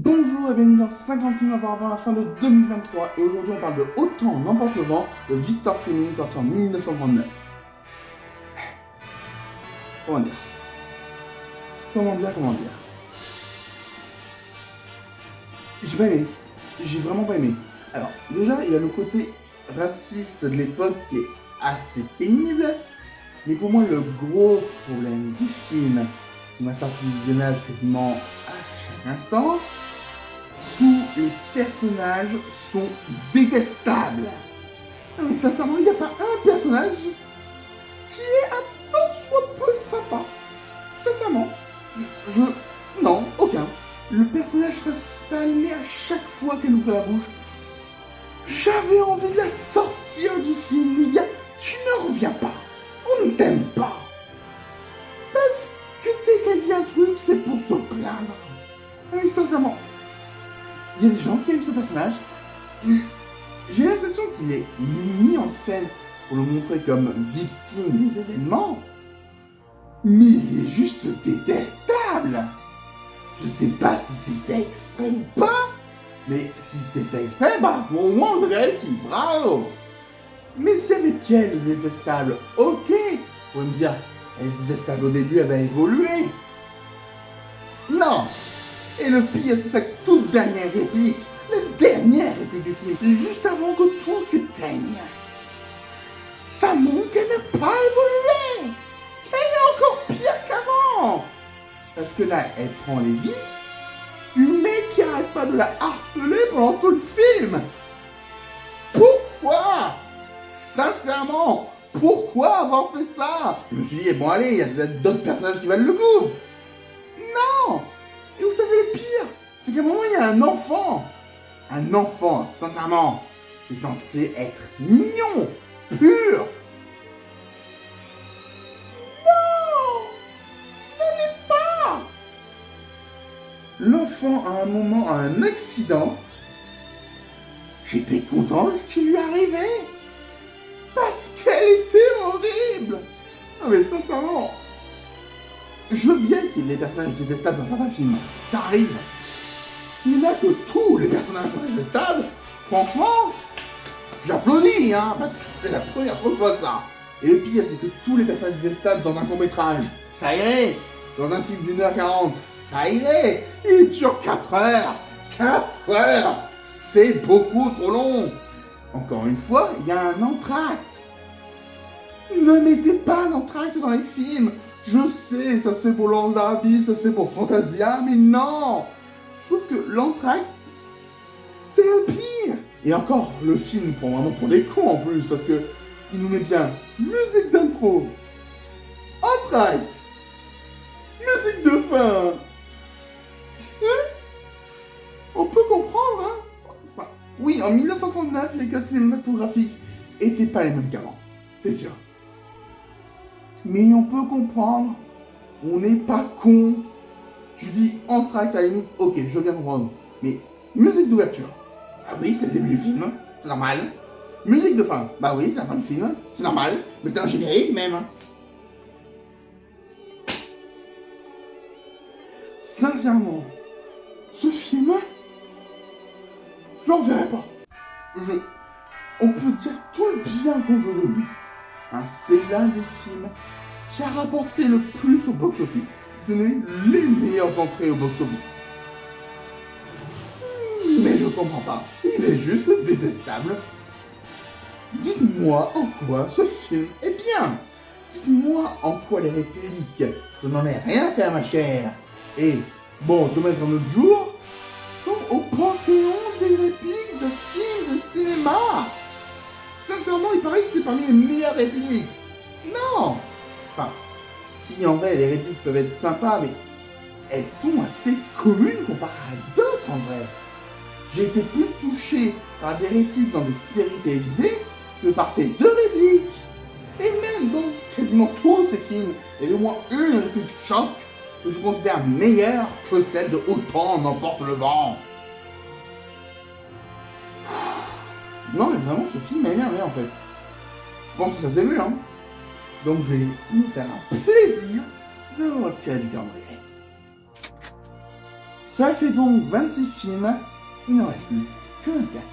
Bonjour et bienvenue dans 50 films à voir avant la fin de 2023 et aujourd'hui on parle de Autant en emporte le vent de Victor Fleming sorti en 1939. Comment dire J'ai pas aimé, j'ai vraiment pas aimé. Alors déjà il y a le côté raciste de l'époque qui est assez pénible, mais pour moi le gros problème du film qui m'a sorti du visionnage quasiment à chaque instant, tous les personnages sont détestables. Non mais sincèrement, il n'y a pas un personnage qui est un tant soit peu sympa. Sincèrement, non, aucun. Le personnage principal, mais à chaque fois qu'elle ouvrait la bouche, j'avais envie de la sortir du film, lui dire tu ne reviens pas, on ne t'aime pas. Parce que dès qu'elle dit un truc, c'est pour se plaindre. Non mais sincèrement, il y a des gens qui aiment ce personnage. J'ai l'impression qu'il est mis en scène pour le montrer comme victime des événements. Mais il est juste détestable. Je sais pas si c'est fait exprès ou pas. Mais si c'est fait exprès, bah au moins vous avez réussi. Bravo. Mais s'il y avait qu'elle de détestable, ok. Vous pouvez me dire, elle est détestable au début, elle va évoluer. Non. Et le pire, c'est sa toute dernière réplique. La dernière réplique du film, juste avant que tout s'éteigne. Ça montre qu'elle n'a pas évolué. Qu'elle est encore pire qu'avant. Parce que là, elle prend les vices du mec qui arrête pas de la harceler pendant tout le film. Pourquoi? Sincèrement, pourquoi avoir fait ça? Je me suis dit, bon allez, il y a peut-être d'autres personnages qui valent le coup. Non. Et vous savez le pire, c'est qu'à un moment, il y a un enfant. Un enfant, sincèrement, c'est censé être mignon, pur. Non, ne l'est pas. L'enfant, à un moment, a un accident. J'étais content de ce qui lui arrivait. Parce qu'elle était horrible. Non mais sincèrement, je veux bien qu'il y ait des personnages détestables dans certains films. Ça arrive. Mais là que tous les personnages sont détestables, franchement, j'applaudis, hein, parce que c'est la première fois que je vois ça. Et le pire, c'est que tous les personnages détestables dans un court-métrage, ça irait. Dans un film d'1h40, ça irait. Il dure 4 heures. 4 heures, c'est beaucoup trop long. Encore une fois, il y a un entracte. Ne mettez pas l'entracte dans les films. Je sais, ça se fait pour Laurence d'Arabie, ça se fait pour Fantasia, mais non. Je trouve que l'entracte, c'est le pire. Et encore, le film prend vraiment pour des cons en plus, parce que il nous met bien musique d'intro, entracte, musique de fin. On peut comprendre, hein. Enfin, oui, en 1939, les codes cinématographiques étaient pas les mêmes qu'avant, c'est sûr. Mais on peut comprendre, on n'est pas con. Tu dis entracte à la limite, ok, je veux bien comprendre. Mais musique d'ouverture, ah oui, c'est le début du film, c'est normal. Musique de fin, bah oui, c'est la fin du film, c'est normal. Mais c'est un générique même. Sincèrement, ce film, je l'en verrai pas. On peut dire tout le bien qu'on veut de lui. Hein, c'est l'un des films qui a rapporté le plus au box-office. Ce n'est les meilleures entrées au box-office. Mais je comprends pas. Il est juste détestable. Dites-moi en quoi ce film est bien. Dites-moi en quoi les répliques, je n'en ai rien à faire ma chère. Et, bon, de mettre un autre jour, sont au panthéon des répliques de films de cinéma. Sincèrement, il paraît que c'est parmi les meilleures répliques. Non. Enfin, si en vrai les répliques peuvent être sympas, mais elles sont assez communes comparées à d'autres en vrai. J'ai été plus touché par des répliques dans des séries télévisées que par ces deux répliques. Et même dans quasiment tous ces films, il y avait au moins une réplique choc que je considère meilleure que celle de Autant en emporte le vent. Non mais vraiment ce film m'a énervé en fait. Je pense que ça s'est vu, hein. Donc je vais me faire un plaisir de retirer du calendrier. Ça fait donc 26 films, il n'en reste plus que 24.